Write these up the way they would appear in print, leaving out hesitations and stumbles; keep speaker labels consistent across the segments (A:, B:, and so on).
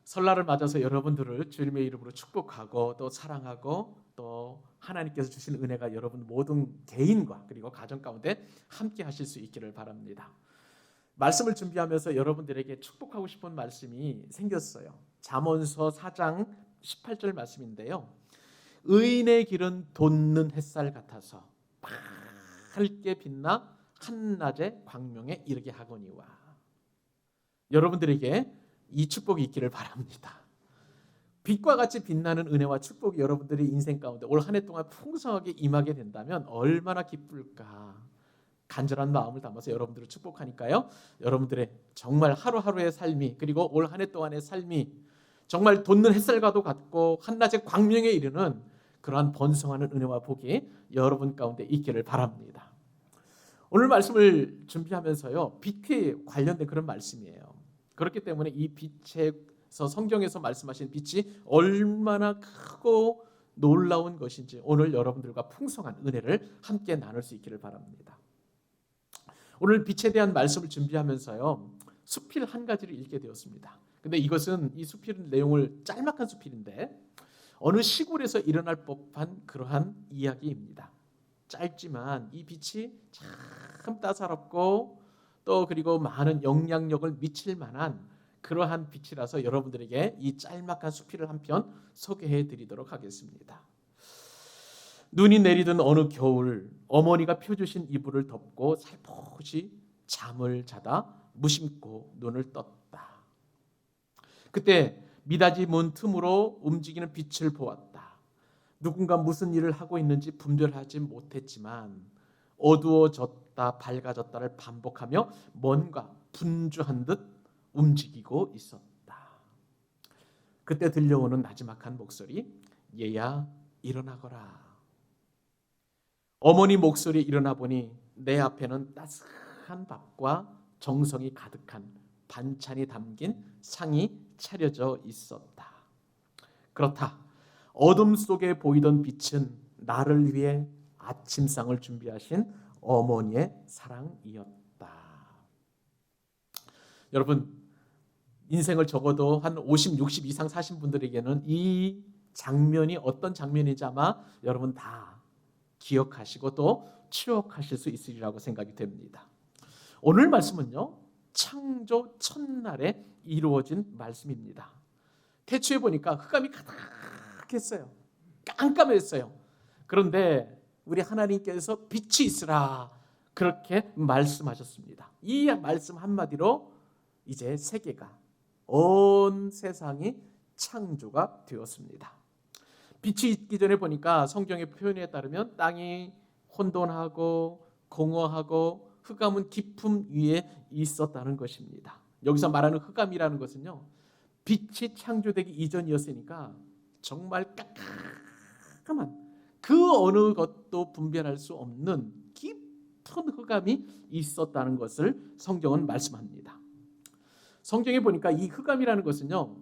A: 설날을 맞아서 여러분들을 주님의 이름으로 축복하고 또 사랑하고 또 하나님께서 주신 은혜가 여러분 모든 개인과 그리고 가정 가운데 함께 하실 수 있기를 바랍니다. 말씀을 준비하면서 여러분들에게 축복하고 싶은 말씀이 생겼어요. 잠언서 4장 18절 말씀인데요. 의인의 길은 돋는 햇살 같아서 밝게 빛나 한낮의 광명에 이르게 하거니와. 여러분들에게 이 축복이 있기를 바랍니다. 빛과 같이 빛나는 은혜와 축복이 여러분들의 인생 가운데 올 한 해 동안 풍성하게 임하게 된다면 얼마나 기쁠까. 간절한 마음을 담아서 여러분들을 축복하니까요. 여러분들의 정말 하루하루의 삶이 그리고 올 한 해 동안의 삶이 정말 돋는 햇살과도 같고 한낮의 광명에 이르는 그러한 번성하는 은혜와 복이 여러분 가운데 있기를 바랍니다. 오늘 말씀을 준비하면서요. 빛에 관련된 그런 말씀이에요. 그렇기 때문에 이 빛에서 성경에서 말씀하신 빛이 얼마나 크고 놀라운 것인지 오늘 여러분들과 풍성한 은혜를 함께 나눌 수 있기를 바랍니다. 오늘 빛에 대한 말씀을 준비하면서요. 수필 한 가지를 읽게 되었습니다. 근데 이것은 이 수필 내용을 짤막한 수필인데 어느 시골에서 일어날 법한 그러한 이야기입니다. 짧지만 이 빛이 참 따사롭고 또 그리고 많은 영향력을 미칠 만한 그러한 빛이라서 여러분들에게 이 짤막한 수필을 한 편 소개해 드리도록 하겠습니다. 눈이 내리던 어느 겨울 어머니가 펴주신 이불을 덮고 살포시 잠을 자다 무심코 눈을 떴다. 그때 미닫이 문 틈으로 움직이는 빛을 보았다. 누군가 무슨 일을 하고 있는지 분별하지 못했지만 어두워졌다 밝아졌다를 반복하며 뭔가 분주한 듯 움직이고 있었다. 그때 들려오는 나지막한 목소리, 얘야 일어나거라. 어머니 목소리에 일어나 보니 내 앞에는 따스한 밥과 정성이 가득한 반찬이 담긴 상이 차려져 있었다. 그렇다. 어둠 속에 보이던 빛은 나를 위해 아침상을 준비하신 어머니의 사랑이었다. 여러분, 인생을 적어도 한 50, 60 이상 사신 분들에게는 이 장면이 어떤 장면인지 아마 여러분 다 기억하시고 또 추억하실 수 있으리라고 생각이 됩니다. 오늘 말씀은요. 창조 첫날에 이루어진 말씀입니다. 태초에 보니까 흑암이 가득했어요. 깜깜했어요. 그런데 우리 하나님께서 빛이 있으라 그렇게 말씀하셨습니다. 이 말씀 한마디로 이제 세계가 온 세상이 창조가 되었습니다. 빛이 있기 전에 보니까 성경의 표현에 따르면 땅이 혼돈하고 공허하고 흑암은 깊음 위에 있었다는 것입니다. 여기서 말하는 흑암이라는 것은요. 빛이 창조되기 이전이었으니까 정말 깜깜한 그 어느 것도 분별할 수 없는 깊은 흑암이 있었다는 것을 성경은 말씀합니다. 성경에 보니까 이 흑암이라는 것은요.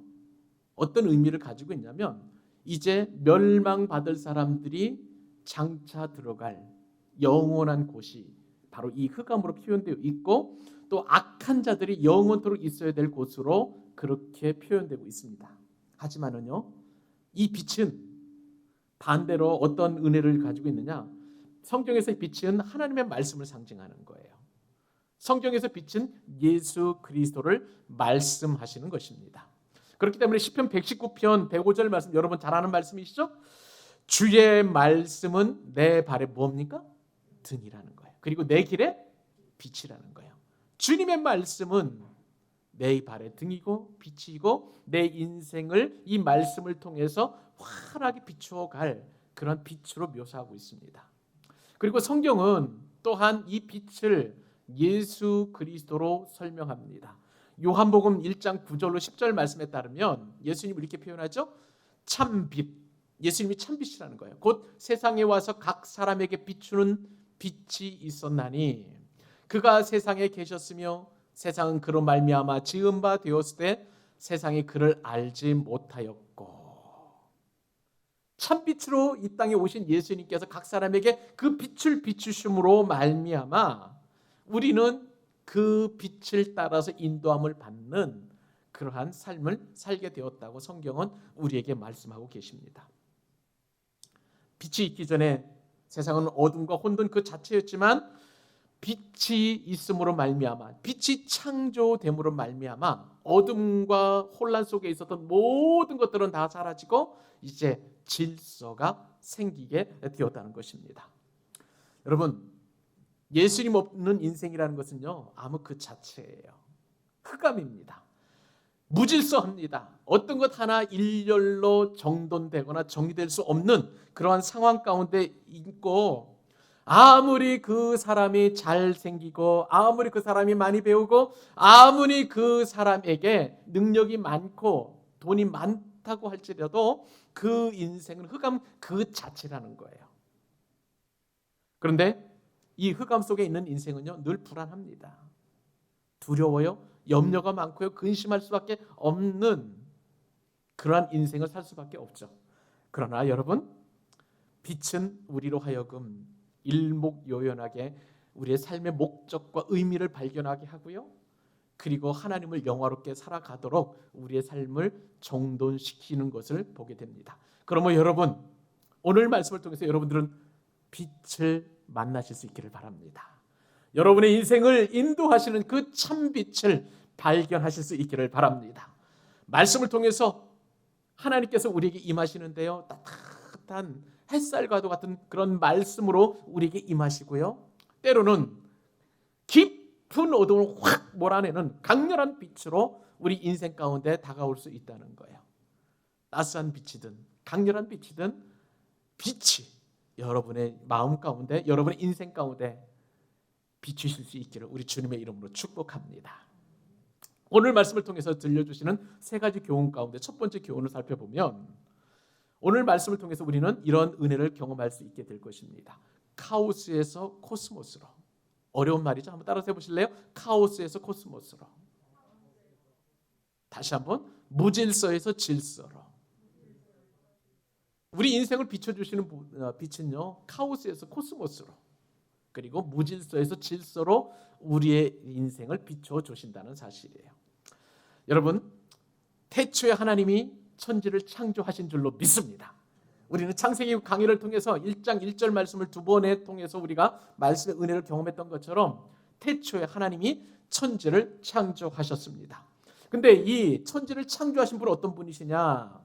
A: 어떤 의미를 가지고 있냐면 이제 멸망받을 사람들이 장차 들어갈 영원한 곳이 바로 이 흑암으로 표현되어 있고 또 악한 자들이 영원토록 있어야 될 곳으로 그렇게 표현되고 있습니다. 하지만은요, 이 빛은 반대로 어떤 은혜를 가지고 있느냐? 성경에서의 빛은 하나님의 말씀을 상징하는 거예요. 성경에서 빛은 예수 그리스도를 말씀하시는 것입니다. 그렇기 때문에 시편 119편 105절 말씀 여러분 잘 아는 말씀이시죠? 주의 말씀은 내 발에 뭡니까? 등이라는 거예요. 그리고 내 길에 빛이라는 거예요. 주님의 말씀은 내 발의 등이고 빛이고 내 인생을 이 말씀을 통해서 환하게 비추어갈 그런 빛으로 묘사하고 있습니다. 그리고 성경은 또한 이 빛을 예수 그리스도로 설명합니다. 요한복음 1장 9절로 10절 말씀에 따르면 예수님이 이렇게 표현하죠. 참빛, 예수님이 참빛이라는 거예요. 곧 세상에 와서 각 사람에게 비추는 빛이 있었나니 그가 세상에 계셨으며 세상은 그로 말미암아 지은 바 되었을 때 세상이 그를 알지 못하였고 참빛으로 이 땅에 오신 예수님께서 각 사람에게 그 빛을 비추심으로 말미암아 우리는 그 빛을 따라서 인도함을 받는 그러한 삶을 살게 되었다고 성경은 우리에게 말씀하고 계십니다. 빛이 있기 전에 세상은 어둠과 혼돈 그 자체였지만 빛이 있음으로 말미암아, 빛이 창조됨으로 말미암아 어둠과 혼란 속에 있었던 모든 것들은 다 사라지고 이제 질서가 생기게 되었다는 것입니다. 여러분, 예수님 없는 인생이라는 것은요, 암흑 그 자체예요. 흑암입니다. 무질서합니다. 어떤 것 하나 일렬로 정돈되거나 정리될 수 없는 그러한 상황 가운데 있고, 아무리 그 사람이 잘생기고 아무리 그 사람이 많이 배우고 아무리 그 사람에게 능력이 많고 돈이 많다고 할지라도 그 인생은 흑암 그 자체라는 거예요. 그런데 이 흑암 속에 있는 인생은요, 늘 불안합니다. 두려워요. 염려가 많고요. 근심할 수밖에 없는 그러한 인생을 살 수밖에 없죠. 그러나 여러분, 빛은 우리로 하여금 일목요연하게 우리의 삶의 목적과 의미를 발견하게 하고요. 그리고 하나님을 영화롭게 살아가도록 우리의 삶을 정돈시키는 것을 보게 됩니다. 그러면 여러분, 오늘 말씀을 통해서 여러분들은 빛을 만나실 수 있기를 바랍니다. 여러분의 인생을 인도하시는 그 참빛을 발견하실 수 있기를 바랍니다. 말씀을 통해서 하나님께서 우리에게 임하시는데요, 따뜻한 햇살과도 같은 그런 말씀으로 우리에게 임하시고요, 때로는 깊은 어둠을 확 몰아내는 강렬한 빛으로 우리 인생 가운데 다가올 수 있다는 거예요. 따스한 빛이든 강렬한 빛이든 빛이 여러분의 마음 가운데, 여러분의 인생 가운데 비추실 수 있기를 우리 주님의 이름으로 축복합니다. 오늘 말씀을 통해서 들려주시는 세 가지 교훈 가운데 첫 번째 교훈을 살펴보면, 오늘 말씀을 통해서 우리는 이런 은혜를 경험할 수 있게 될 것입니다. 카오스에서 코스모스로. 어려운 말이죠. 한번 따라서 해보실래요? 카오스에서 코스모스로. 다시 한번, 무질서에서 질서로. 우리 인생을 비춰주시는 빛은요, 카오스에서 코스모스로, 그리고 무질서에서 질서로 우리의 인생을 비춰주신다는 사실이에요. 여러분, 태초에 하나님이 천지를 창조하신 줄로 믿습니다. 우리는 창세기 강의를 통해서 1장 1절 말씀을 두 번에 통해서 우리가 말씀의 은혜를 경험했던 것처럼 태초에 하나님이 천지를 창조하셨습니다. 근데 이 천지를 창조하신 분은 어떤 분이시냐?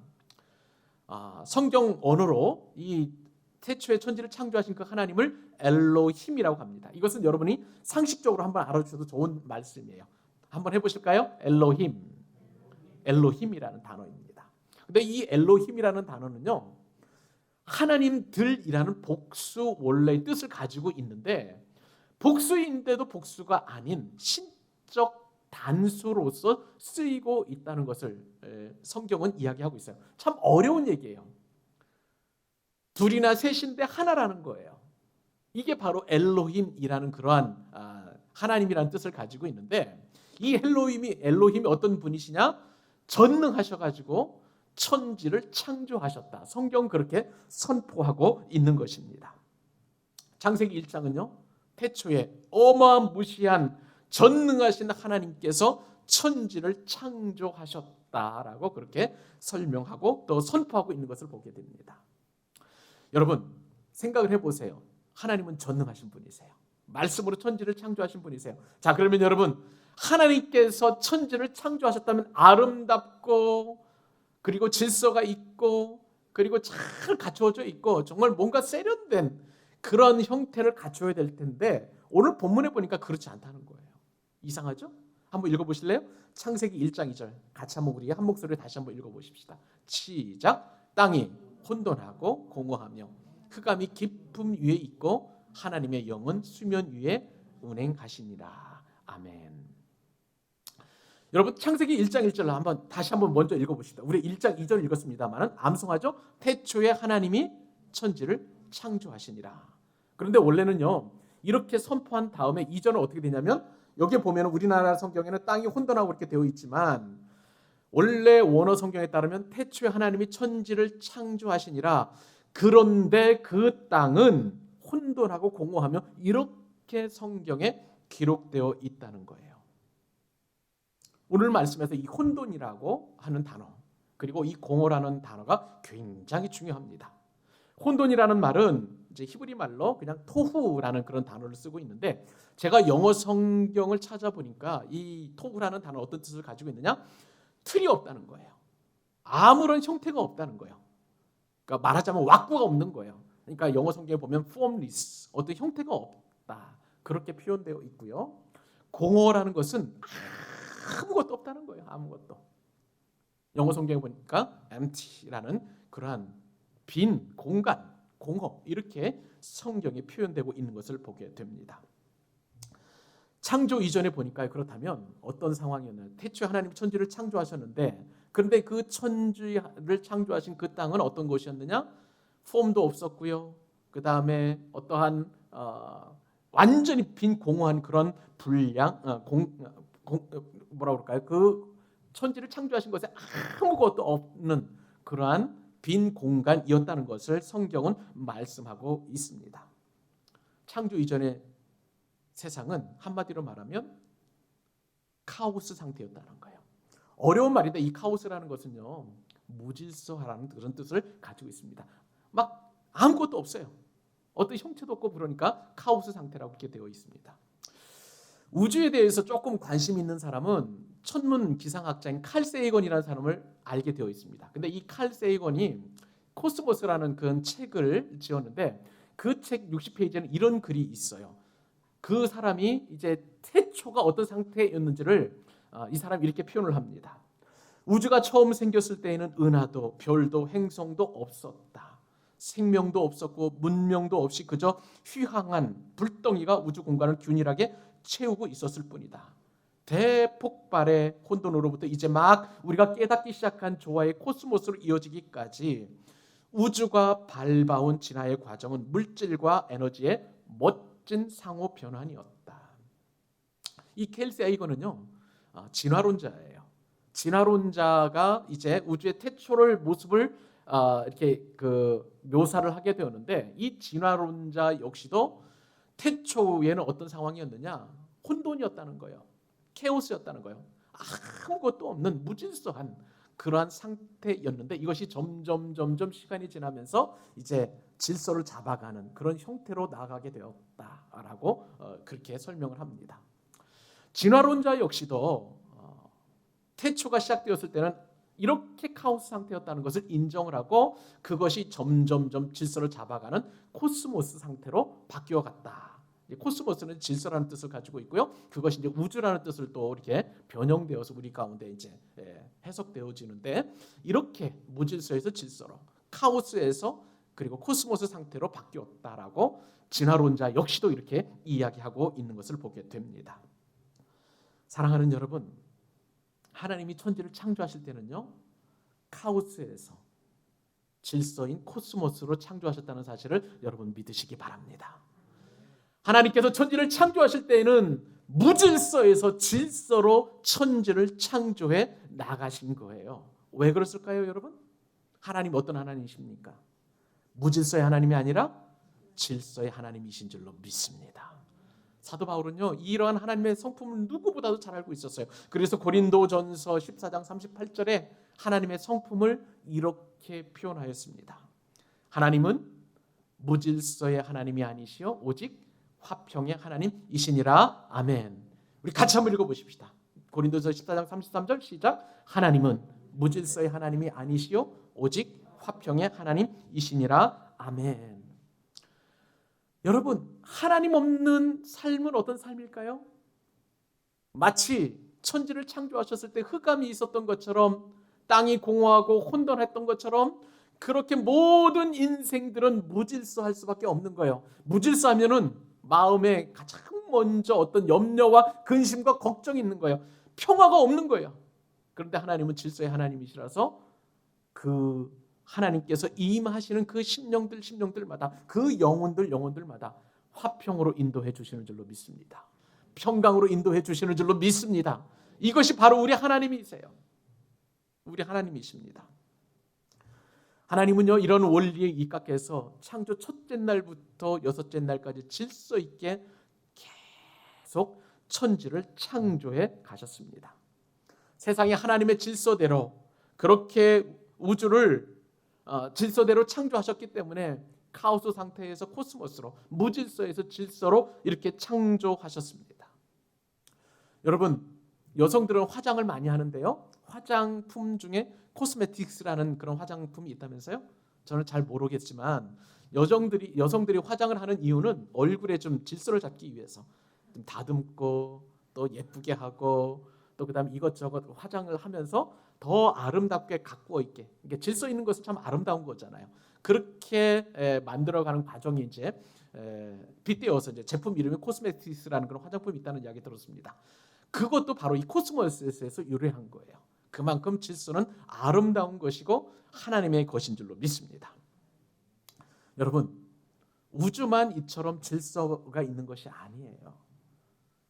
A: 성경 언어로 이 태초에 천지를 창조하신 그 하나님을 엘로힘이라고 합니다. 이것은 여러분이 상식적으로 한번 알아주셔도 좋은 말씀이에요. 한번 해보실까요? 엘로힘이라는 단어입니다. 근데 이 엘로힘이라는 단어는요, 하나님들이라는 복수 원래의 뜻을 가지고 있는데, 복수인데도 복수가 아닌 신적 단수로서 쓰이고 있다는 것을 성경은 이야기하고 있어요. 참 어려운 얘기예요. 둘이나 셋인데 하나라는 거예요. 이게 바로 엘로힘이라는 그러한 하나님이라는 뜻을 가지고 있는데, 이 엘로힘이 어떤 분이시냐? 전능하셔가지고 천지를 창조하셨다. 성경 그렇게 선포하고 있는 것입니다. 창세기 1장은요, 태초에 어마무시한 전능하신 하나님께서 천지를 창조하셨다라고 그렇게 설명하고 또 선포하고 있는 것을 보게 됩니다. 여러분, 생각을 해보세요. 하나님은 전능하신 분이세요. 말씀으로 천지를 창조하신 분이세요. 자, 그러면 여러분, 하나님께서 천지를 창조하셨다면 아름답고, 그리고 질서가 있고, 그리고 잘 갖춰져 있고, 정말 뭔가 세련된 그런 형태를 갖춰야 될 텐데, 오늘 본문에 보니까 그렇지 않다는 거예요. 이상하죠? 한번 읽어보실래요? 창세기 1장 2절 같이 한번 우리 한 목소리로 다시 한번 읽어보십시다. 시작. 땅이 혼돈하고 공허하며 흑암이 깊음 위에 있고 하나님의 영은 수면 위에 운행하시니라. 아멘. 여러분, 창세기 1장 1절을 다시 한번 먼저 읽어봅시다. 우리 1장 2절 읽었습니다만 암송하죠. 태초에 하나님이 천지를 창조하시니라. 그런데 원래는요, 이렇게 선포한 다음에 2절은 어떻게 되냐면, 여기에 보면 우리나라 성경에는 땅이 혼돈하고 이렇게 되어 있지만, 원래 원어 성경에 따르면 태초에 하나님이 천지를 창조하시니라. 그런데 그 땅은 혼돈하고 공허하며, 이렇게 성경에 기록되어 있다는 거예요. 오늘 말씀에서 이 혼돈이라고 하는 단어, 그리고 이 공허라는 단어가 굉장히 중요합니다. 혼돈이라는 말은 이제 히브리 말로 그냥 토후라는 그런 단어를 쓰고 있는데, 제가 영어 성경을 찾아보니까 이 토후라는 단어 어떤 뜻을 가지고 있느냐? 틀이 없다는 거예요. 아무런 형태가 없다는 거예요. 그러니까 말하자면 왁구가 없는 거예요. 그러니까 영어 성경에 보면 formless, 어떤 형태가 없다, 그렇게 표현되어 있고요. 공허라는 것은 아무것도 없다는 거예요. 아무것도. 영어 성경에 보니까 empty라는 그러한 빈 공간, 공허, 이렇게 성경에 표현되고 있는 것을 보게 됩니다. 창조 이전에 보니까 그렇다면 어떤 상황이었나요? 태초에 하나님이 천지를 창조하셨는데, 그런데 그 천지를 창조하신 그 땅은 어떤 곳이었느냐? 폼도 없었고요. 그 다음에 어떠한 완전히 빈 공허한 그런 뭐라 그럴까요? 그 천지를 창조하신 것에 아무것도 없는 그러한 빈 공간이었다는 것을 성경은 말씀하고 있습니다. 창조 이전의 세상은 한마디로 말하면 카오스 상태였다는 거예요. 어려운 말인데 이 카오스라는 것은요, 무질서하라는 그런 뜻을 가지고 있습니다. 막 아무것도 없어요. 어떤 형체도 없고, 그러니까 카오스 상태라고 이렇게 되어 있습니다. 우주에 대해서 조금 관심 있는 사람은 천문 기상학자인 칼 세이건이라는 사람을 알게 되어 있습니다. 근데 이 칼 세이건이 코스모스라는 그런 책을 지었는데, 그 책 60페이지에는 이런 글이 있어요. 그 사람이 이제 태초가 어떤 상태였는지를 이 사람이 이렇게 표현을 합니다. 우주가 처음 생겼을 때에는 은하도 별도 행성도 없었다. 생명도 없었고 문명도 없이 그저 휘황한 불덩이가 우주 공간을 균일하게 채우고 있었을 뿐이다. 대폭발의 혼돈으로부터 이제 막 우리가 깨닫기 시작한 조화의 코스모스로 이어지기까지 우주가 밟아온 진화의 과정은 물질과 에너지의 멋진 상호 변환이었다. 이 켈 세이건은요, 진화론자예요. 진화론자가 이제 우주의 태초를 모습을 이렇게 묘사를 하게 되었는데, 이 진화론자 역시도 태초에는 어떤 상황이었느냐? 혼돈이었다는 거예요. 케오스였다는 거예요. 아무것도 없는 무질서한 그러한 상태였는데, 이것이 점점 시간이 지나면서 이제 질서를 잡아가는 그런 형태로 나아가게 되었다라고 그렇게 설명을 합니다. 진화론자 역시도 태초가 시작되었을 때는 이렇게 카오스 상태였다는 것을 인정을 하고, 그것이 점점 질서를 잡아가는 코스모스 상태로 바뀌어 갔다. 코스모스는 질서라는 뜻을 가지고 있고요. 그것이 이제 우주라는 뜻을 또 이렇게 변형되어서 우리 가운데 이제 해석되어지는데, 이렇게 무질서에서 질서로, 카오스에서 그리고 코스모스 상태로 바뀌었다라고 진화론자 역시도 이렇게 이야기하고 있는 것을 보게 됩니다. 사랑하는 여러분, 하나님이 천지를 창조하실 때는요, 카오스에서 질서인 코스모스로 창조하셨다는 사실을 여러분 믿으시기 바랍니다. 하나님께서 천지를 창조하실 때에는 무질서에서 질서로 천지를 창조해 나가신 거예요. 왜 그랬을까요, 여러분? 하나님 어떤 하나님이십니까? 무질서의 하나님이 아니라 질서의 하나님이신 줄로 믿습니다. 사도 바울은요, 이러한 하나님의 성품을 누구보다도 잘 알고 있었어요. 그래서 고린도전서 14장 38절에 하나님의 성품을 이렇게 표현하였습니다. 하나님은 무질서의 하나님이 아니시요 오직 화평의 하나님이시니라. 아멘. 우리 같이 한번 읽어보십시다. 고린도전서 14장 33절 시작. 하나님은 무질서의 하나님이 아니시요 오직 화평의 하나님이시니라. 아멘. 여러분, 하나님 없는 삶은 어떤 삶일까요? 마치 천지를 창조하셨을 때 흑암이 있었던 것처럼, 땅이 공허하고 혼돈했던 것처럼, 그렇게 모든 인생들은 무질서할 수밖에 없는 거예요. 무질서하면은 마음에 가장 먼저 어떤 염려와 근심과 걱정이 있는 거예요. 평화가 없는 거예요. 그런데 하나님은 질서의 하나님이시라서 그 하나님께서 임하시는 그 심령들마다, 그 영혼들마다 화평으로 인도해 주시는 줄로 믿습니다. 평강으로 인도해 주시는 줄로 믿습니다. 이것이 바로 우리 하나님이세요. 우리 하나님이십니다. 하나님은요, 이런 원리에 입각해서 창조 첫째 날부터 여섯째 날까지 질서 있게 계속 천지를 창조해 가셨습니다. 세상이 하나님의 질서대로 그렇게 우주를 질서대로 창조하셨기 때문에 카오스 상태에서 코스모스로, 무질서에서 질서로 이렇게 창조하셨습니다. 여러분, 여성들은 화장을 많이 하는데요, 화장품 중에 코스메틱스라는 그런 화장품이 있다면서요? 저는 잘 모르겠지만 여성들이 화장을 하는 이유는 얼굴에 좀 질서를 잡기 위해서 좀 다듬고 또 예쁘게 하고 또 그다음에 이것저것 화장을 하면서 더 아름답게 가꾸어 있게, 이게 질서 있는 것은 참 아름다운 거잖아요. 그렇게 만들어가는 과정이 이제 빗대어서 이제 제품 이름이 코스메틱스라는 그런 화장품이 있다는 이야기 들었습니다. 그것도 바로 이 코스모스에서 유래한 거예요. 그만큼 질서는 아름다운 것이고 하나님의 것인 줄로 믿습니다. 여러분, 우주만 이처럼 질서가 있는 것이 아니에요.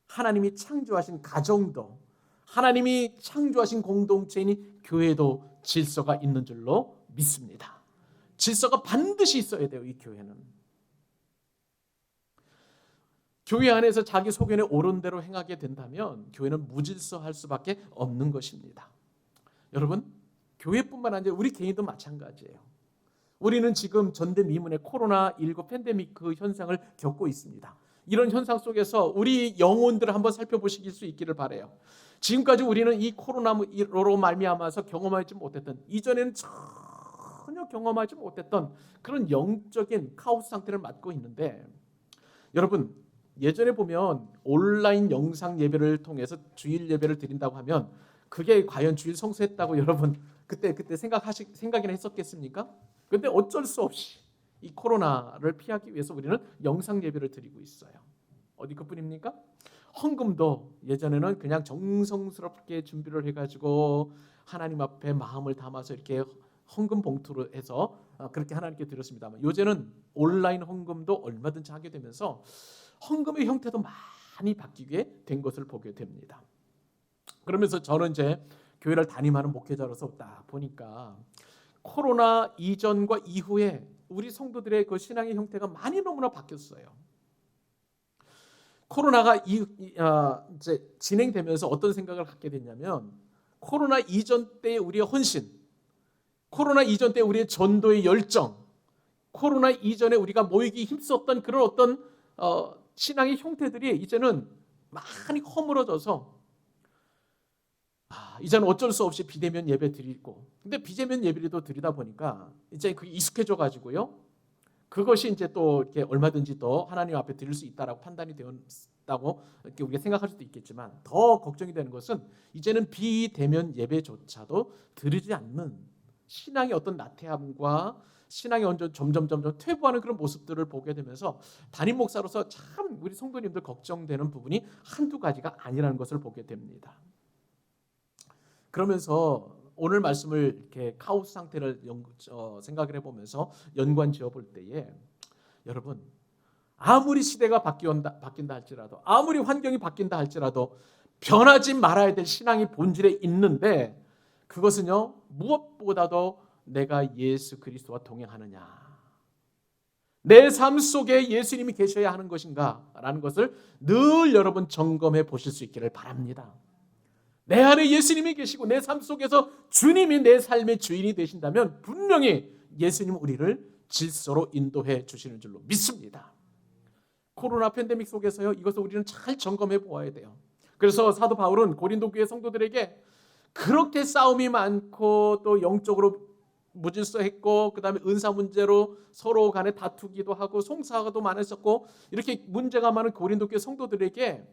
A: 하나님이 창조하신 가정도, 하나님이 창조하신 공동체인 교회도 질서가 있는 줄로 믿습니다. 질서가 반드시 있어야 돼요. 이 교회는 교회 안에서 자기 소견에 옳은 대로 행하게 된다면 교회는 무질서할 수밖에 없는 것입니다. 여러분, 교회뿐만 아니라 우리 개인도 마찬가지예요. 우리는 지금 전대미문의 코로나19 팬데믹 그 현상을 겪고 있습니다. 이런 현상 속에서 우리 영혼들을 한번 살펴보실 수 있기를 바라요. 지금까지 우리는 이 코로나로 말미암아서 경험하지 못했던, 이전에는 전혀 경험하지 못했던 그런 영적인 카오스 상태를 맞고 있는데, 여러분, 예전에 보면 온라인 영상 예배를 통해서 주일 예배를 드린다고 하면 그게 과연 주일 성수했다고 여러분 그때 생각이나 했었겠습니까? 근데 어쩔 수 없이 이 코로나를 피하기 위해서 우리는 영상 예배를 드리고 있어요. 어디 그뿐입니까? 헌금도 예전에는 그냥 정성스럽게 준비를 해가지고 하나님 앞에 마음을 담아서 이렇게 헌금 봉투로 해서 그렇게 하나님께 드렸습니다만, 요새는 온라인 헌금도 얼마든지 하게 되면서 헌금의 형태도 많이 바뀌게 된 것을 보게 됩니다. 그러면서 저는 이제 교회를 담임하는 목회자로서 딱 보니까 코로나 이전과 이후에 우리 성도들의 그 신앙의 형태가 많이 너무나 바뀌었어요. 코로나가 이제 진행되면서 어떤 생각을 갖게 됐냐면, 코로나 이전 때 우리의 헌신, 코로나 이전 때 우리의 전도의 열정, 코로나 이전에 우리가 모이기 힘썼던 그런 어떤 신앙의 형태들이 이제는 많이 허물어져서 이제는 어쩔 수 없이 비대면 예배 드리고, 근데 비대면 예배도 드리다 보니까 이제 그게 익숙해져 가지고요, 그것이 이제 또 이렇게 얼마든지 더 하나님 앞에 드릴 수 있다라고 판단이 되었다고 이렇게 우리가 생각할 수도 있겠지만, 더 걱정이 되는 것은 이제는 비대면 예배조차도 드리지 않는 신앙의 어떤 나태함과 신앙이 점점 퇴보하는 그런 모습들을 보게 되면서 담임 목사로서 참 우리 성도님들 걱정되는 부분이 한두 가지가 아니라는 것을 보게 됩니다. 그러면서 오늘 말씀을 이렇게 카오스 상태를 생각을 해보면서 연관 지어볼 때에, 여러분, 아무리 시대가 바뀐다 할지라도, 아무리 환경이 바뀐다 할지라도 변하지 말아야 될 신앙이 본질에 있는데, 그것은요, 무엇보다도 내가 예수 그리스도와 동행하느냐, 내 삶 속에 예수님이 계셔야 하는 것인가 라는 것을 늘 여러분 점검해 보실 수 있기를 바랍니다. 내 안에 예수님이 계시고 내 삶 속에서 주님이 내 삶의 주인이 되신다면 분명히 예수님은 우리를 질서로 인도해 주시는 줄로 믿습니다. 코로나 팬데믹 속에서요, 이것을 우리는 잘 점검해 보아야 돼요. 그래서 사도 바울은 고린도 교회 성도들에게 그렇게 싸움이 많고 또 영적으로 무질서했고, 그 다음에 은사 문제로 서로 간에 다투기도 하고 송사가도 많았었고, 이렇게 문제가 많은 고린도 교회 성도들에게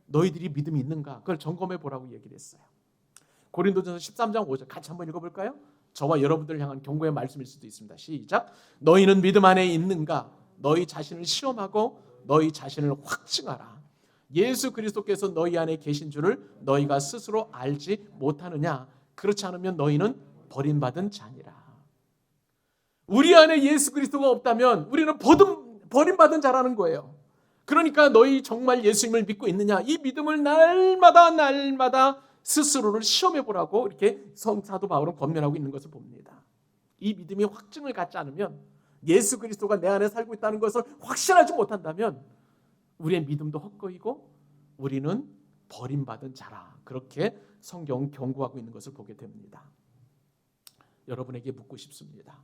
A: 너희들이 믿음이 있는가, 그걸 점검해 보라고 얘기를 했어요. 고린도전서 13장 5절 같이 한번 읽어볼까요? 저와 여러분들을 향한 경고의 말씀일 수도 있습니다. 시작. 너희는 믿음 안에 있는가? 너희 자신을 시험하고 너희 자신을 확증하라. 예수 그리스도께서 너희 안에 계신 줄을 너희가 스스로 알지 못하느냐? 그렇지 않으면 너희는 버림받은 자니라. 우리 안에 예수 그리스도가 없다면 우리는 버림받은 자라는 거예요. 그러니까 너희 정말 예수님을 믿고 있느냐, 이 믿음을 날마다 스스로를 시험해 보라고 이렇게 사도 바울은 권면하고 있는 것을 봅니다. 이 믿음이 확증을 갖지 않으면, 예수 그리스도가 내 안에 살고 있다는 것을 확신하지 못한다면 우리의 믿음도 헛거이고 우리는 버림받은 자라. 그렇게 성경은 경고하고 있는 것을 보게 됩니다. 여러분에게 묻고 싶습니다.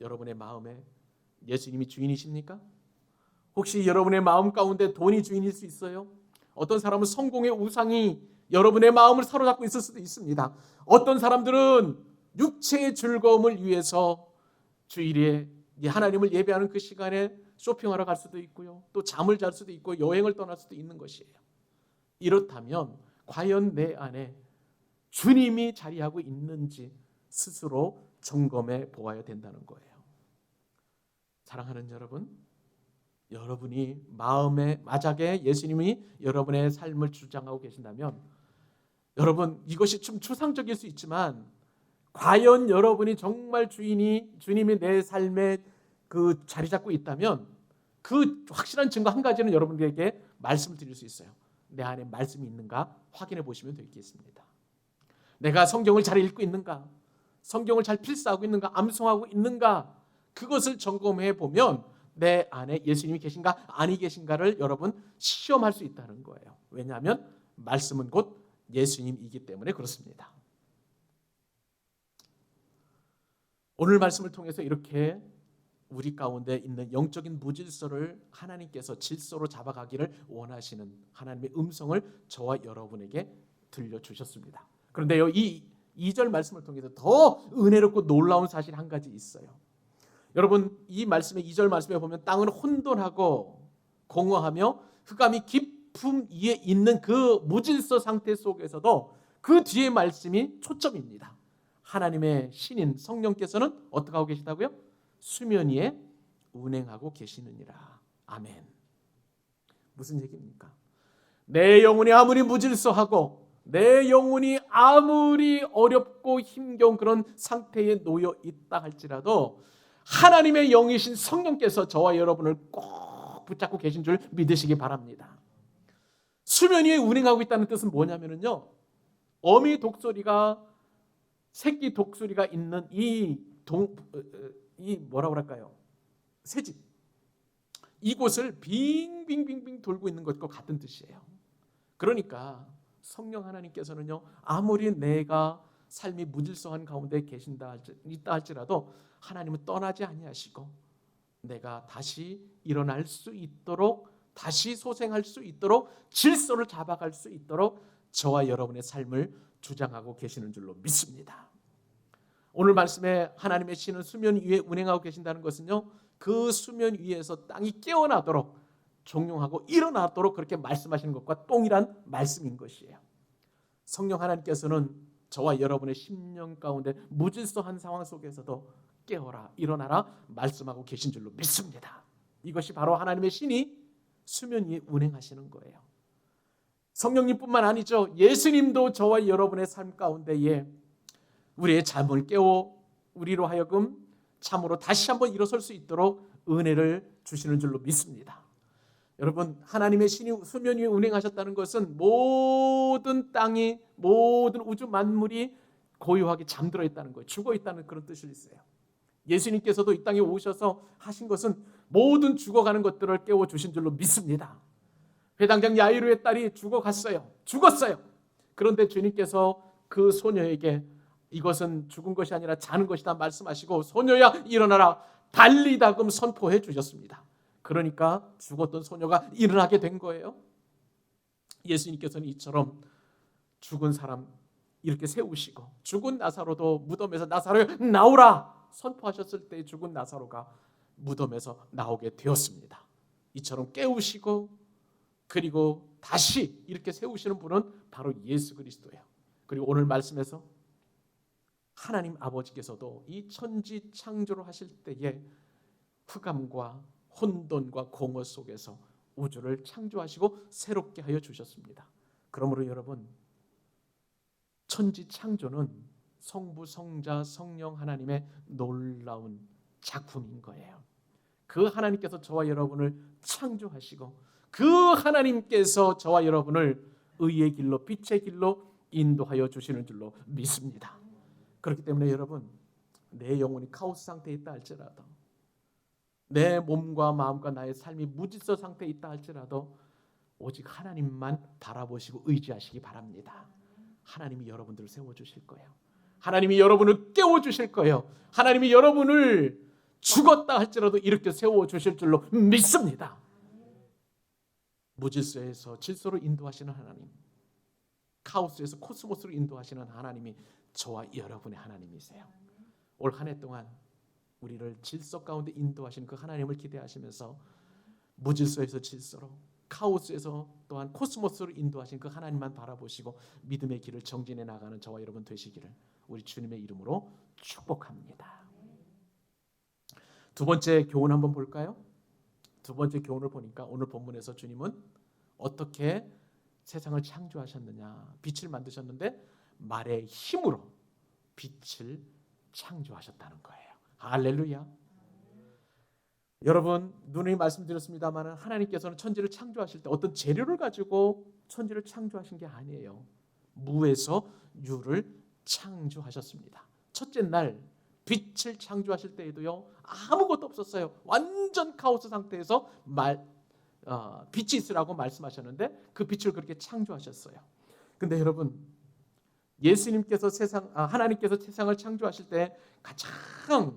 A: 여러분의 마음에 예수님이 주인이십니까? 혹시 여러분의 마음 가운데 돈이 주인일 수 있어요? 어떤 사람은 성공의 우상이 여러분의 마음을 사로잡고 있을 수도 있습니다. 어떤 사람들은 육체의 즐거움을 위해서 주일에 하나님을 예배하는 그 시간에 쇼핑하러 갈 수도 있고요. 또 잠을 잘 수도 있고 여행을 떠날 수도 있는 것이에요. 이렇다면 과연 내 안에 주님이 자리하고 있는지 스스로 점검해 보아야 된다는 거예요. 사랑하는 여러분, 여러분이 마음에 마작에 예수님이 여러분의 삶을 주장하고 계신다면, 여러분 이것이 좀 추상적일 수 있지만 과연 여러분이 정말 주님이 내 삶에 그 자리 잡고 있다면 그 확실한 증거 한 가지는 여러분들에게 말씀을 드릴 수 있어요. 내 안에 말씀이 있는가 확인해 보시면 되겠습니다. 내가 성경을 잘 읽고 있는가, 성경을 잘 필사하고 있는가, 암송하고 있는가, 그것을 점검해 보면 내 안에 예수님이 계신가 아니 계신가를 여러분 시험할 수 있다는 거예요. 왜냐하면 말씀은 곧 예수님이기 때문에 그렇습니다. 오늘 말씀을 통해서 이렇게 우리 가운데 있는 영적인 무질서를 하나님께서 질서로 잡아가기를 원하시는 하나님의 음성을 저와 여러분에게 들려주셨습니다. 그런데요, 이 2절 말씀을 통해서 더 은혜롭고 놀라운 사실이 한 가지 있어요. 여러분 이 말씀의 2절 말씀에 보면 땅은 혼돈하고 공허하며 흑암이 깊음 위에 있는 그 무질서 상태 속에서도 그 뒤에 말씀이 초점입니다. 하나님의 신인 성령께서는 어떻게 하고 계시다고요? 수면 위에 운행하고 계시느니라. 아멘. 무슨 얘기입니까? 내 영혼이 아무리 무질서하고 내 영혼이 아무리 어렵고 힘겨운 그런 상태에 놓여 있다 할지라도 하나님의 영이신 성령께서 저와 여러분을 꼭 붙잡고 계신 줄 믿으시기 바랍니다. 수면 위에 운행하고 있다는 뜻은 뭐냐면요, 어미 독수리가 새끼 독수리가 있는 이 뭐라고 할까요? 새집, 이곳을 빙빙빙빙 돌고 있는 것과 같은 뜻이에요. 그러니까 성령 하나님께서는요, 아무리 내가 삶이 무질서한 가운데 있다 할지라도 하나님은 떠나지 아니하시고 내가 다시 일어날 수 있도록, 다시 소생할 수 있도록, 질서를 잡아갈 수 있도록 저와 여러분의 삶을 주장하고 계시는 줄로 믿습니다. 오늘 말씀에 하나님의 신은 수면 위에 운행하고 계신다는 것은요, 그 수면 위에서 땅이 깨어나도록 종용하고 일어나도록 그렇게 말씀하시는 것과 동일한 말씀인 것이에요. 성령 하나님께서는 저와 여러분의 심령 가운데 무질서한 상황 속에서도 깨어라, 일어나라 말씀하고 계신 줄로 믿습니다. 이것이 바로 하나님의 신이 수면 위에 운행하시는 거예요. 성령님뿐만 아니죠, 예수님도 저와 여러분의 삶 가운데에 우리의 잠을 깨워 우리로 하여금 참으로 다시 한번 일어설 수 있도록 은혜를 주시는 줄로 믿습니다. 여러분, 하나님의 신이 수면 위에 운행하셨다는 것은 모든 땅이, 모든 우주 만물이 고요하게 잠들어 있다는 거예요. 죽어 있다는 그런 뜻이 있어요. 예수님께서도 이 땅에 오셔서 하신 것은 모든 죽어가는 것들을 깨워주신 줄로 믿습니다. 회당장 야이로의 딸이 죽었어요. 그런데 주님께서 그 소녀에게 이것은 죽은 것이 아니라 자는 것이다 말씀하시고, 소녀야 일어나라 달리다금 선포해 주셨습니다. 그러니까 죽었던 소녀가 일어나게 된 거예요. 예수님께서는 이처럼 죽은 사람 이렇게 세우시고, 죽은 나사로도 무덤에서 나사로야 나오라 선포하셨을 때 죽은 나사로가 무덤에서 나오게 되었습니다. 이처럼 깨우시고 그리고 다시 이렇게 세우시는 분은 바로 예수 그리스도예요. 그리고 오늘 말씀에서 하나님 아버지께서도 이 천지 창조를 하실 때에 흑암과 혼돈과 공허 속에서 우주를 창조하시고 새롭게 하여 주셨습니다. 그러므로 여러분, 천지 창조는 성부, 성자, 성령 하나님의 놀라운 작품인 거예요. 그 하나님께서 저와 여러분을 창조하시고 그 하나님께서 저와 여러분을 의의 길로, 빛의 길로 인도하여 주시는 줄로 믿습니다. 그렇기 때문에 여러분, 내 영혼이 카오스 상태에 있다 할지라도, 내 몸과 마음과 나의 삶이 무질서 상태에 있다 할지라도 오직 하나님만 바라보시고 의지하시기 바랍니다. 하나님이 여러분들을 세워주실 거예요. 하나님이 여러분을 깨워주실 거예요. 하나님이 여러분을 죽었다 할지라도 일으켜 세워주실 줄로 믿습니다. 무질서에서 질서로 인도하시는 하나님, 카오스에서 코스모스로 인도하시는 하나님이 저와 여러분의 하나님이세요. 올 한 해 동안 우리를 질서 가운데 인도하시는 그 하나님을 기대하시면서 무질서에서 질서로, 카오스에서 또한 코스모스로 인도하신 그 하나님만 바라보시고 믿음의 길을 정진해 나가는 저와 여러분 되시기를 우리 주님의 이름으로 축복합니다. 두 번째 교훈 한번 볼까요? 두 번째 교훈을 보니까 오늘 본문에서 주님은 어떻게 세상을 창조하셨느냐, 빛을 만드셨는데 말의 힘으로 빛을 창조하셨다는 거예요. 할렐루야. 여러분, 누누이 말씀드렸습니다만 하나님께서는 천지를 창조하실 때 어떤 재료를 가지고 천지를 창조하신 게 아니에요. 무에서 유를 창조하셨습니다. 첫째 날 빛을 창조하실 때에도요, 아무것도 없었어요. 완전 카오스 상태에서 빛이 있으라고 말씀하셨는데 그 빛을 그렇게 창조하셨어요. 근데 여러분, 예수님께서 하나님께서 세상을 창조하실 때 가장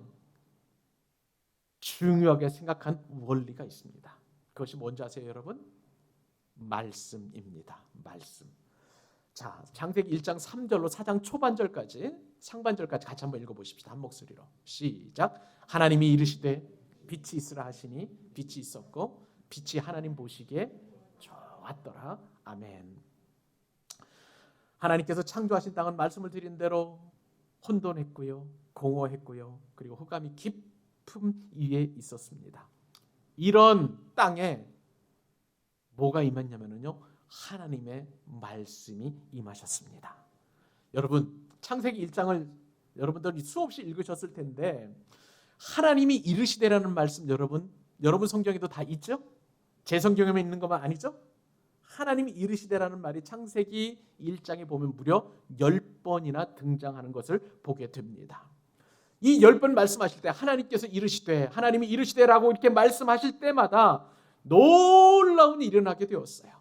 A: 중요하게 생각한 원리가 있습니다. 그것이 뭔지 아세요, 여러분? 말씀입니다. 말씀. 자, 창세기 1장 3절로 4장 초반절까지, 상반절까지 같이 한번 읽어보십시다. 한 목소리로 시작. 하나님이 이르시되 빛이 있으라 하시니 빛이 있었고 빛이 하나님 보시기에 좋았더라. 아멘. 하나님께서 창조하신 땅은 말씀을 드린 대로 혼돈했고요, 공허했고요, 그리고 흑암이 깊음 위에 있었습니다. 이런 땅에 뭐가 임했냐면요, 하나님의 말씀이 임하셨습니다. 여러분, 창세기 1장을 여러분들이 수없이 읽으셨을 텐데 하나님이 이르시되라는 말씀 여러분 성경에도 다 있죠? 제 성경에만 있는 것만 아니죠? 하나님이 이르시되라는 말이 창세기 1장에 보면 무려 10번이나 등장하는 것을 보게 됩니다. 이 10번 말씀하실 때 하나님께서 이르시되, 하나님이 이르시되라고 이렇게 말씀하실 때마다 놀라운 일이 일어나게 되었어요.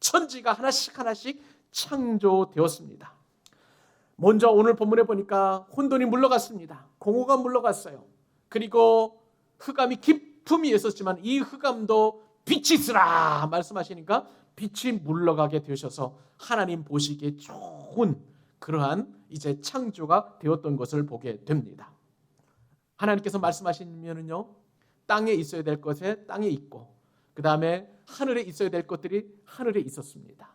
A: 천지가 하나씩 하나씩 창조되었습니다. 먼저 오늘 본문에 보니까 혼돈이 물러갔습니다. 공허가 물러갔어요. 그리고 흑암이 깊음이 있었지만 이 흑암도 빛이 있으라 말씀하시니까 빛이 물러가게 되셔서 하나님 보시기에 좋은 그러한 이제 창조가 되었던 것을 보게 됩니다. 하나님께서 말씀하시면은요, 땅에 있어야 될 것에 땅에 있고, 그 다음에 하늘에 있어야 될 것들이 하늘에 있었습니다.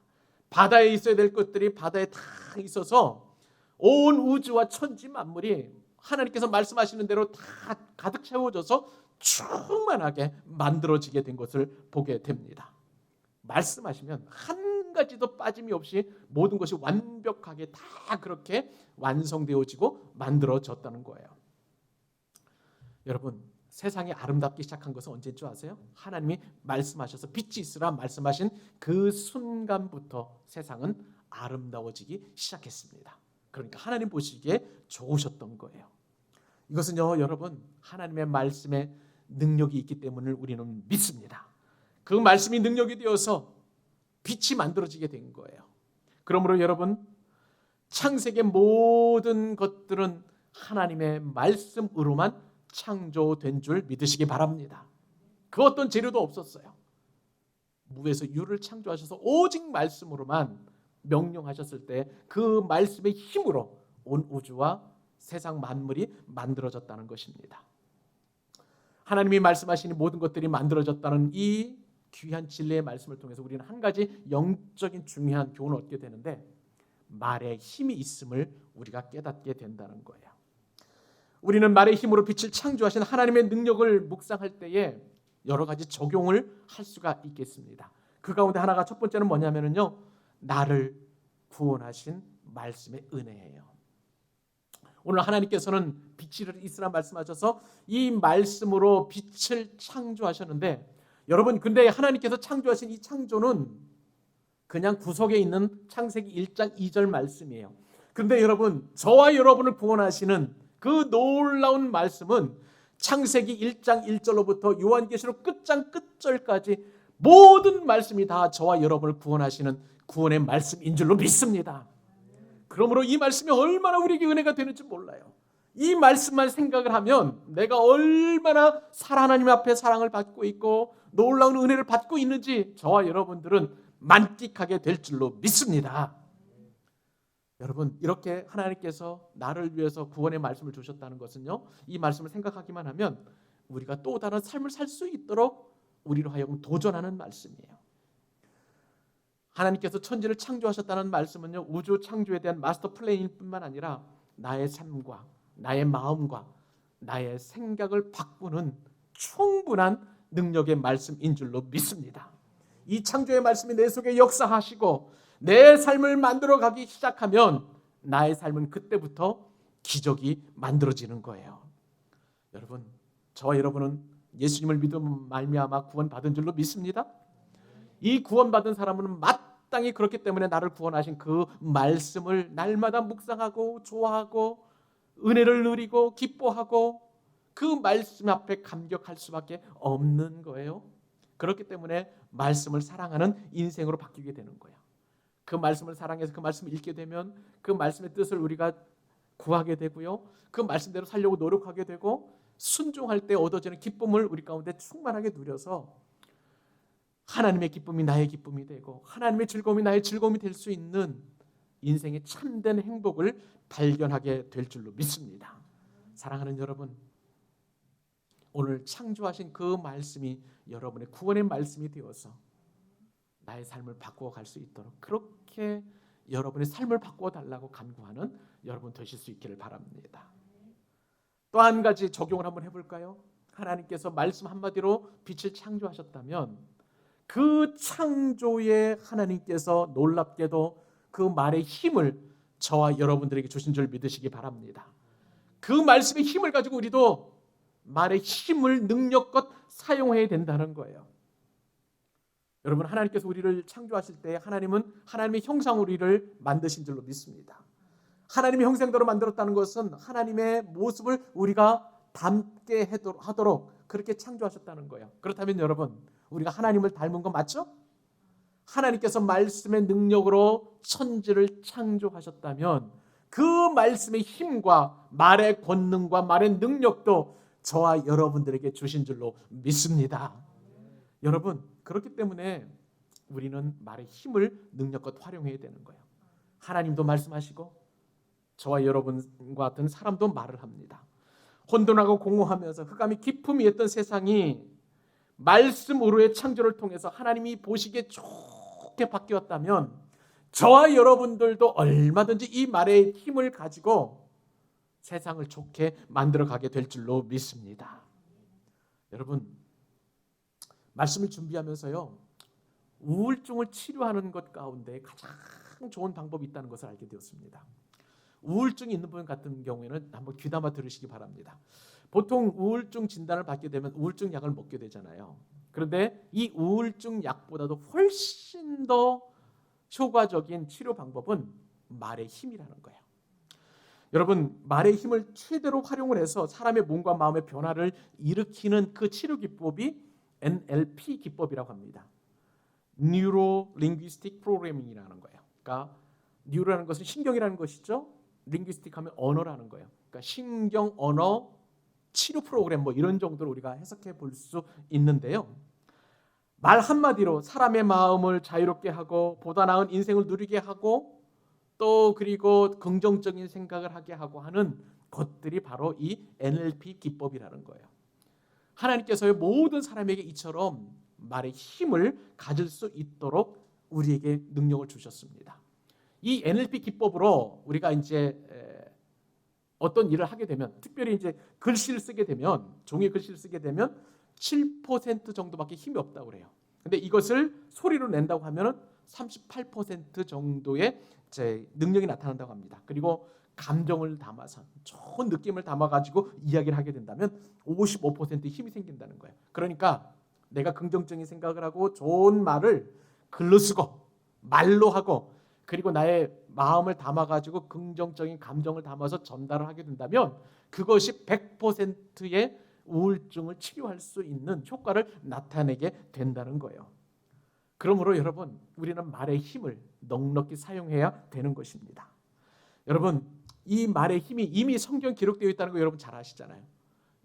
A: 바다에 있어야 될 것들이 바다에 다 있어서 온 우주와 천지 만물이 하나님께서 말씀하시는 대로 다 가득 채워져서 충만하게 만들어지게 된 것을 보게 됩니다. 말씀하시면 한 가지도 빠짐이 없이 모든 것이 완벽하게 다 그렇게 완성되어지고 만들어졌다는 거예요. 여러분, 세상이 아름답기 시작한 것은 언제인 줄 아세요? 하나님이 말씀하셔서 빛이 있으라 말씀하신 그 순간부터 세상은 아름다워지기 시작했습니다. 그러니까 하나님 보시기에 좋으셨던 거예요. 이것은요, 여러분, 하나님의 말씀에 능력이 있기 때문을 우리는 믿습니다. 그 말씀이 능력이 되어서 빛이 만들어지게 된 거예요. 그러므로 여러분, 창세기의 모든 것들은 하나님의 말씀으로만 창조된 줄 믿으시기 바랍니다. 그 어떤 재료도 없었어요. 무에서 유를 창조하셔서 오직 말씀으로만 명령하셨을 때 그 말씀의 힘으로 온 우주와 세상 만물이 만들어졌다는 것입니다. 하나님이 말씀하시니 모든 것들이 만들어졌다는 이 귀한 진리의 말씀을 통해서 우리는 한 가지 영적인 중요한 교훈을 얻게 되는데, 말의 힘이 있음을 우리가 깨닫게 된다는 거예요. 우리는 말의 힘으로 빛을 창조하신 하나님의 능력을 묵상할 때에 여러 가지 적용을 할 수가 있겠습니다. 그 가운데 하나가, 첫 번째는 뭐냐면요, 나를 구원하신 말씀의 은혜예요. 오늘 하나님께서는 빛이 있으라 말씀하셔서 이 말씀으로 빛을 창조하셨는데, 여러분, 근데 하나님께서 창조하신 이 창조는 그냥 구석에 있는 창세기 1장 2절 말씀이에요. 그런데 여러분, 저와 여러분을 구원하시는 그 놀라운 말씀은 창세기 1장 1절로부터 요한계시록 끝장 끝절까지 모든 말씀이 다 저와 여러분을 구원하시는 구원의 말씀인 줄로 믿습니다. 그러므로 이 말씀이 얼마나 우리에게 은혜가 되는지 몰라요. 이 말씀만 생각을 하면 내가 얼마나 하나님 앞에 사랑을 받고 있고 놀라운 은혜를 받고 있는지 저와 여러분들은 만끽하게 될 줄로 믿습니다. 여러분, 이렇게 하나님께서 나를 위해서 구원의 말씀을 주셨다는 것은요, 이 말씀을 생각하기만 하면 우리가 또 다른 삶을 살 수 있도록 우리로 하여금 도전하는 말씀이에요. 하나님께서 천지를 창조하셨다는 말씀은요, 우주 창조에 대한 마스터 플랜일 뿐만 아니라 나의 삶과 나의 마음과 나의 생각을 바꾸는 충분한 능력의 말씀인 줄로 믿습니다. 이 창조의 말씀이 내 속에 역사하시고 내 삶을 만들어가기 시작하면 나의 삶은 그때부터 기적이 만들어지는 거예요. 여러분, 저와 여러분은 예수님을 믿음 말미암아 구원받은 줄로 믿습니다. 이 구원받은 사람은 마땅히 그렇기 때문에 나를 구원하신 그 말씀을 날마다 묵상하고 좋아하고 은혜를 누리고 기뻐하고 그 말씀 앞에 감격할 수밖에 없는 거예요. 그렇기 때문에 말씀을 사랑하는 인생으로 바뀌게 되는 거예요. 그 말씀을 사랑해서 그 말씀을 읽게 되면 그 말씀의 뜻을 우리가 구하게 되고요. 그 말씀대로 살려고 노력하게 되고 순종할 때 얻어지는 기쁨을 우리 가운데 충만하게 누려서 하나님의 기쁨이 나의 기쁨이 되고 하나님의 즐거움이 나의 즐거움이 될 수 있는 인생의 참된 행복을 발견하게 될 줄로 믿습니다. 사랑하는 여러분, 오늘 창조하신 그 말씀이 여러분의 구원의 말씀이 되어서 나의 삶을 바꾸어 갈 수 있도록 그렇게 여러분의 삶을 바꾸어 달라고 간구하는 여러분 되실 수 있기를 바랍니다. 또 한 가지 적용을 한번 해볼까요? 하나님께서 말씀 한마디로 빛을 창조하셨다면 그 창조에 하나님께서 놀랍게도 그 말의 힘을 저와 여러분들에게 주신 줄 믿으시기 바랍니다. 그 말씀의 힘을 가지고 우리도 말의 힘을 능력껏 사용해야 된다는 거예요. 여러분, 하나님께서 우리를 창조하실 때 하나님은 하나님의 형상으로 우리를 만드신 줄로 믿습니다. 하나님의 형상대로 만들었다는 것은 하나님의 모습을 우리가 닮게 하도록 그렇게 창조하셨다는 거예요. 그렇다면 여러분, 우리가 하나님을 닮은 거 맞죠? 하나님께서 말씀의 능력으로 천지를 창조하셨다면 그 말씀의 힘과 말의 권능과 말의 능력도 저와 여러분들에게 주신 줄로 믿습니다. 여러분, 그렇기 때문에 우리는 말의 힘을 능력껏 활용해야 되는 거예요. 하나님도 말씀하시고 저와 여러분과 같은 사람도 말을 합니다. 혼돈하고 공허하면서 흑암이 깊음이 있던 세상이 말씀으로의 창조를 통해서 하나님이 보시기에 좋게 바뀌었다면 저와 여러분들도 얼마든지 이 말의 힘을 가지고 세상을 좋게 만들어가게 될 줄로 믿습니다. 여러분, 말씀을 준비하면서요, 우울증을 치료하는 것 가운데 가장 좋은 방법이 있다는 것을 알게 되었습니다. 우울증이 있는 분 같은 경우에는 한번 귀담아 들으시기 바랍니다. 보통 우울증 진단을 받게 되면 우울증 약을 먹게 되잖아요. 그런데 이 우울증 약보다도 훨씬 더 효과적인 치료 방법은 말의 힘이라는 거예요. 여러분, 말의 힘을 최대로 활용을 해서 사람의 몸과 마음의 변화를 일으키는 그 치료 기법이 NLP 기법이라고 합니다. Neuro Linguistic Programming이라는 거예요. 그러니까 뉴로라는 것은 신경이라는 것이죠. 링귀스틱 하면 언어라는 거예요. 그러니까 신경 언어 치료 프로그램 뭐 이런 정도로 우리가 해석해 볼 수 있는데요. 말 한마디로 사람의 마음을 자유롭게 하고 보다 나은 인생을 누리게 하고 또 그리고 긍정적인 생각을 하게 하고 하는 것들이 바로 이 NLP 기법이라는 거예요. 하나님께서의 모든 사람에게 이처럼 말의 힘을 가질 수 있도록 우리에게 능력을 주셨습니다. 이 NLP 기법으로 우리가 이제 어떤 일을 하게 되면, 특별히 이제 글씨를 쓰게 되면, 종이 글씨를 쓰게 되면 7% 정도밖에 힘이 없다고 그래요. 근데 이것을 소리로 낸다고 하면은 38% 정도의 이제 능력이 나타난다고 합니다. 그리고 감정을 담아서 좋은 느낌을 담아가지고 이야기를 하게 된다면 55% 힘이 생긴다는 거예요. 그러니까 내가 긍정적인 생각을 하고 좋은 말을 글로 쓰고 말로 하고 그리고 나의 마음을 담아가지고 긍정적인 감정을 담아서 전달을 하게 된다면 그것이 100%의 우울증을 치료할 수 있는 효과를 나타내게 된다는 거예요. 그러므로 여러분, 우리는 말의 힘을 넉넉히 사용해야 되는 것입니다. 여러분, 이 말의 힘이 이미 성경 기록되어 있다는 거 여러분 잘 아시잖아요.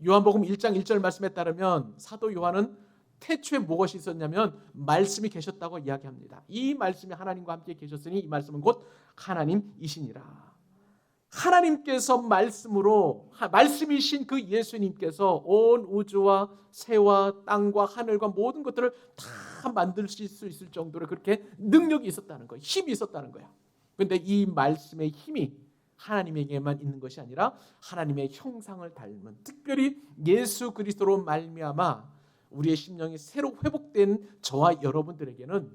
A: 요한복음 1장 1절 말씀에 따르면 사도 요한은 태초에 무엇이 있었냐면 말씀이 계셨다고 이야기합니다. 이 말씀이 하나님과 함께 계셨으니 이 말씀은 곧 하나님이시니라. 하나님께서 말씀이신 그 예수님께서 온 우주와 새와 땅과 하늘과 모든 것들을 다 만드실 수 있을 정도로 그렇게 능력이 있었다는 거예요. 힘이 있었다는 거예요. 그런데 이 말씀의 힘이 하나님에게만 있는 것이 아니라 하나님의 형상을 닮은, 특별히 예수 그리스도로 말미암아 우리의 심령이 새로 회복된 저와 여러분들에게는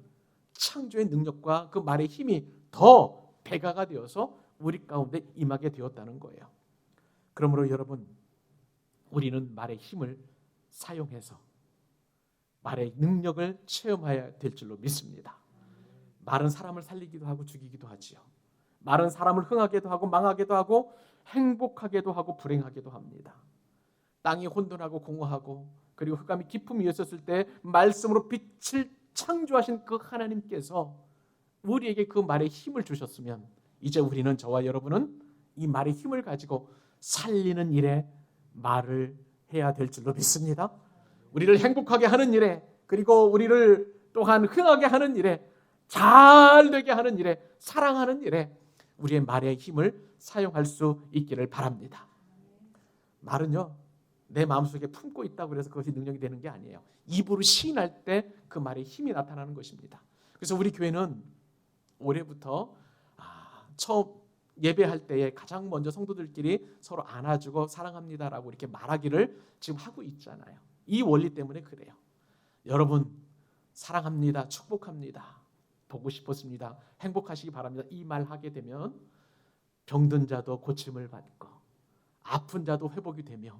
A: 창조의 능력과 그 말의 힘이 더 배가가 되어서 우리 가운데 임하게 되었다는 거예요. 그러므로 여러분, 우리는 말의 힘을 사용해서 말의 능력을 체험해야 될 줄로 믿습니다. 말은 사람을 살리기도 하고 죽이기도 하지요. 말은 사람을 흥하게도 하고 망하게도 하고 행복하게도 하고 불행하게도 합니다. 땅이 혼돈하고 공허하고 그리고 흑암이 깊음 위에 섰을 때 말씀으로 빛을 창조하신 그 하나님께서 우리에게 그 말의 힘을 주셨으면 이제 우리는, 저와 여러분은 이 말의 힘을 가지고 살리는 일에 말을 해야 될 줄로 믿습니다. 우리를 행복하게 하는 일에, 그리고 우리를 또한 흥하게 하는 일에, 잘 되게 하는 일에, 사랑하는 일에 우리의 말의 힘을 사용할 수 있기를 바랍니다. 말은요, 내 마음속에 품고 있다고 해서 그것이 능력이 되는 게 아니에요. 입으로 시인할 때 그 말의 힘이 나타나는 것입니다. 그래서 우리 교회는 올해부터 처음 예배할 때에 가장 먼저 성도들끼리 서로 안아주고 사랑합니다라고 이렇게 말하기를 지금 하고 있잖아요. 이 원리 때문에 그래요. 여러분, 사랑합니다, 축복합니다, 보고 싶었습니다, 행복하시기 바랍니다, 이 말 하게 되면 병든 자도 고침을 받고 아픈 자도 회복이 되며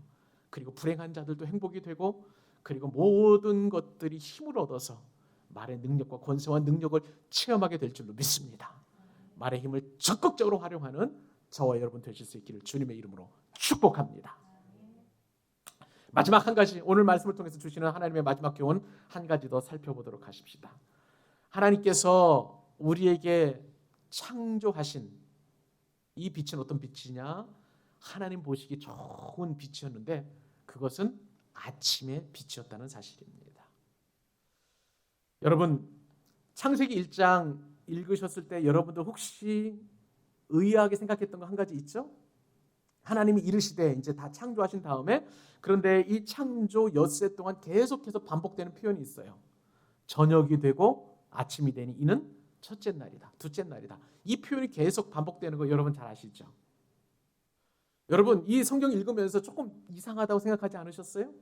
A: 그리고 불행한 자들도 행복이 되고 그리고 모든 것들이 힘을 얻어서 말의 능력과 권세와 능력을 체험하게 될 줄로 믿습니다. 말의 힘을 적극적으로 활용하는 저와 여러분 되실 수 있기를 주님의 이름으로 축복합니다. 마지막 한 가지, 오늘 말씀을 통해서 주시는 하나님의 마지막 교훈 한 가지 더 살펴보도록 하십시다. 하나님께서 우리에게 창조하신 이 빛은 어떤 빛이냐? 하나님 보시기 좋은 빛이었는데 그것은 아침의 빛이었다는 사실입니다. 여러분, 창세기 1장 읽으셨을 때 여러분들 혹시 의아하게 생각했던 거 한 가지 있죠? 하나님이 이르시되, 이제 다 창조하신 다음에, 그런데 이 창조 엿새 동안 계속해서 반복되는 표현이 있어요. 저녁이 되고 아침이 되니 이는 첫째 날이다, 둘째 날이다. 이 표현이 계속 반복되는 거 여러분 잘 아시죠? 여러분, 이 성경 읽으면서 조금 이상하다고 생각하지 않으셨어요?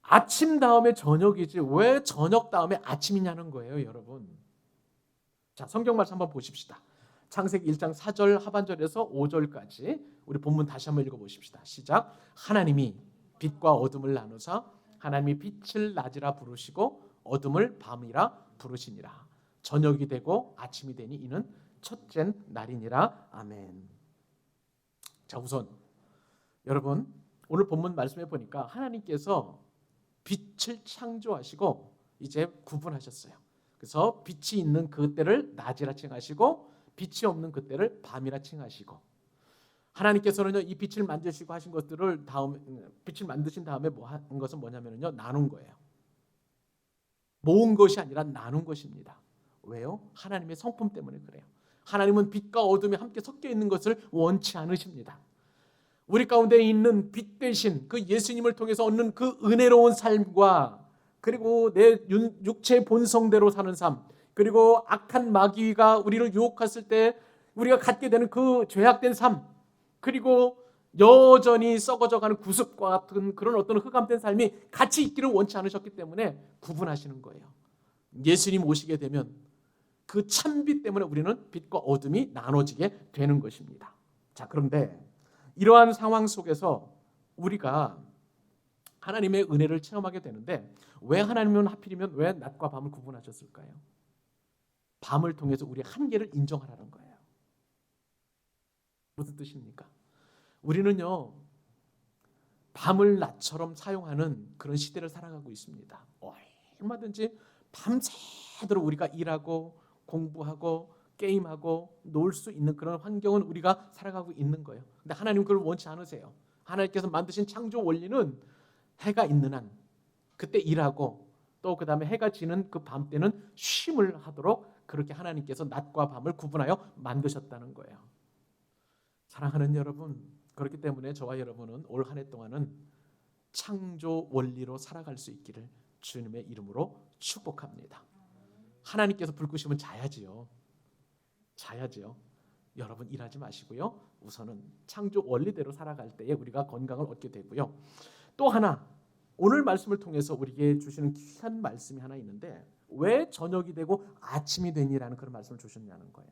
A: 아침 다음에 저녁이지 왜 저녁 다음에 아침이냐는 거예요, 여러분. 자, 성경 말씀 한번 보십시다. 창세기 1장 4절 하반절에서 5절까지 우리 본문 다시 한번 읽어보십시다. 시작. 하나님이 빛과 어둠을 나누사 하나님이 빛을 낮이라 부르시고 어둠을 밤이라 부르시니라. 저녁이 되고 아침이 되니 이는 첫째 날이니라. 아멘. 자, 우선 여러분, 오늘 본문 말씀해 보니까 하나님께서 빛을 창조하시고 이제 구분하셨어요. 그래서 빛이 있는 그때를 낮이라 칭하시고 빛이 없는 그때를 밤이라 칭하시고, 하나님께서는요 이 빛을 만드시고 하신 것들을 다음에, 빛을 만드신 다음에 뭐 한 것은 뭐냐면요 나눈 거예요. 모은 것이 아니라 나눈 것입니다. 왜요? 하나님의 성품 때문에 그래요. 하나님은 빛과 어둠이 함께 섞여 있는 것을 원치 않으십니다. 우리 가운데 있는 빛 대신 그 예수님을 통해서 얻는 그 은혜로운 삶과, 그리고 내 육체의 본성대로 사는 삶, 그리고 악한 마귀가 우리를 유혹했을 때 우리가 갖게 되는 그 죄악된 삶, 그리고 여전히 썩어져가는 구습과 같은 그런 어떤 흑암된 삶이 같이 있기를 원치 않으셨기 때문에 구분하시는 거예요. 예수님 오시게 되면 그 참빛 때문에 우리는 빛과 어둠이 나눠지게 되는 것입니다. 자, 그런데 이러한 상황 속에서 우리가 하나님의 은혜를 체험하게 되는데, 왜 하나님은 하필이면 왜 낮과 밤을 구분하셨을까요? 밤을 통해서 우리의 한계를 인정하라는 거예요. 무슨 뜻입니까? 우리는요 밤을 낮처럼 사용하는 그런 시대를 살아가고 있습니다. 얼마든지 밤새도록 우리가 일하고 공부하고 게임하고 놀 수 있는 그런 환경은 우리가 살아가고 있는 거예요. 근데 하나님 그걸 원치 않으세요. 하나님께서 만드신 창조 원리는 해가 있는 한 그때 일하고 또 그 다음에 해가 지는 그 밤 때는 쉼을 하도록 그렇게 하나님께서 낮과 밤을 구분하여 만드셨다는 거예요. 사랑하는 여러분, 그렇기 때문에 저와 여러분은 올 한 해 동안은 창조 원리로 살아갈 수 있기를 주님의 이름으로 축복합니다. 하나님께서 불 끄시면 자야지요. 여러분 일하지 마시고요. 우선은 창조 원리대로 살아갈 때에 우리가 건강을 얻게 되고요. 또 하나, 오늘 말씀을 통해서 우리에게 주시는 귀한 말씀이 하나 있는데 왜 저녁이 되고 아침이 되니라는 그런 말씀을 주셨냐는 거예요.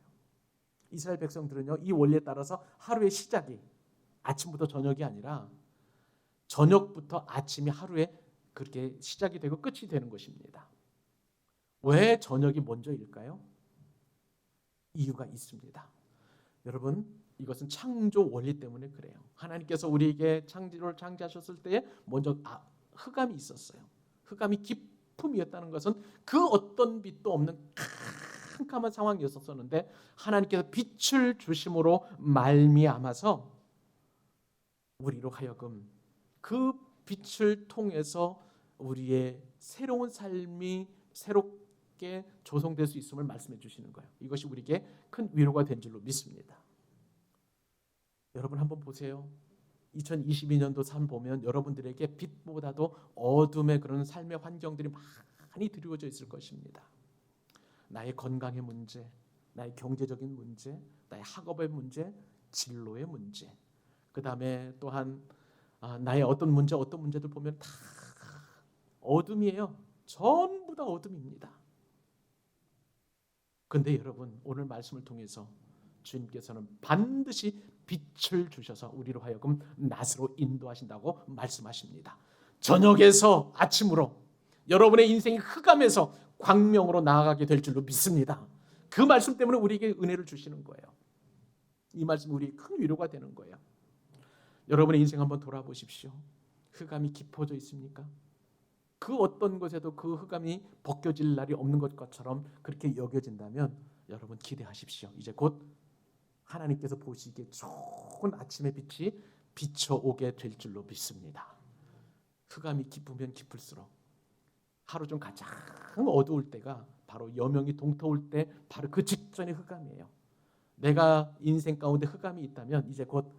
A: 이스라엘 백성들은요, 이 원리에 따라서 하루의 시작이 아침부터 저녁이 아니라 저녁부터 아침이 하루에 그렇게 시작이 되고 끝이 되는 것입니다. 왜 저녁이 먼저일까요? 이유가 있습니다. 여러분, 이것은 창조 원리 때문에 그래요. 하나님께서 우리에게 창조를 창조하셨을 때에 먼저 흑암이 있었어요. 흑암이 기품이었다는 것은 그 어떤 빛도 없는 캄캄한 상황이었었는데 하나님께서 빛을 주심으로 말미암아서 우리로 하여금 그 빛을 통해서 우리의 새로운 삶이 새롭게 조성될 수 있음을 말씀해 주시는 거예요. 이것이 우리에게 큰 위로가 된 줄로 믿습니다. 여러분 한번 보세요. 2022년도 삶 보면 여러분들에게 빛보다도 어둠의 그런 삶의 환경들이 많이 드리워져 있을 것입니다. 나의 건강의 문제, 나의 경제적인 문제, 나의 학업의 문제, 진로의 문제, 그 다음에 또한 나의 어떤 문제들 보면 다 어둠이에요. 전부 다 어둠입니다. 그런데 여러분, 오늘 말씀을 통해서 주님께서는 반드시 빛을 주셔서 우리로 하여금 낫으로 인도하신다고 말씀하십니다. 저녁에서 아침으로 여러분의 인생이 흑암에서 광명으로 나아가게 될 줄로 믿습니다. 그 말씀 때문에 우리에게 은혜를 주시는 거예요. 이 말씀이 우리에게 큰 위로가 되는 거예요. 여러분의 인생 한번 돌아보십시오. 흑암이 깊어져 있습니까? 그 어떤 것에도 그 흑암이 벗겨질 날이 없는 것처럼 그렇게 여겨진다면 여러분 기대하십시오. 이제 곧 하나님께서 보시기에 좋은 아침의 빛이 비춰오게 될 줄로 믿습니다. 흑암이 깊으면 깊을수록 하루 중 가장 어두울 때가 바로 여명이 동터울 때 바로 그 직전의 흑암이에요. 내가 인생 가운데 흑암이 있다면 이제 곧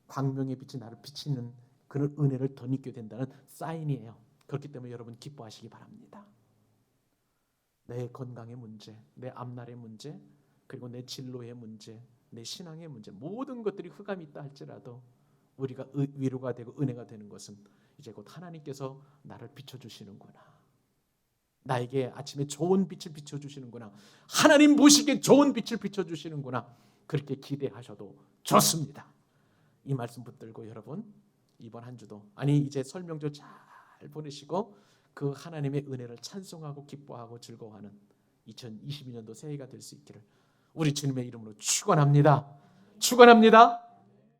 A: 광명의 빛이 나를 비치는 그런 은혜를 덧입게 된다는 사인이에요. 그렇기 때문에 여러분 기뻐하시기 바랍니다. 내 건강의 문제, 내 앞날의 문제, 그리고 내 진로의 문제, 내 신앙의 문제, 모든 것들이 흑암이 있다 할지라도 우리가 위로가 되고 은혜가 되는 것은 이제 곧 하나님께서 나를 비춰주시는구나. 나에게 아침에 좋은 빛을 비춰주시는구나. 하나님 보시기에 좋은 빛을 비춰주시는구나. 그렇게 기대하셔도 좋습니다. 이 말씀 붙들고 여러분 이번 한 주도 이제 설명조 잘 보내시고 그 하나님의 은혜를 찬송하고 기뻐하고 즐거워하는 2022년도 새해가 될 수 있기를 우리 주님의 이름으로 축원합니다. 축원합니다.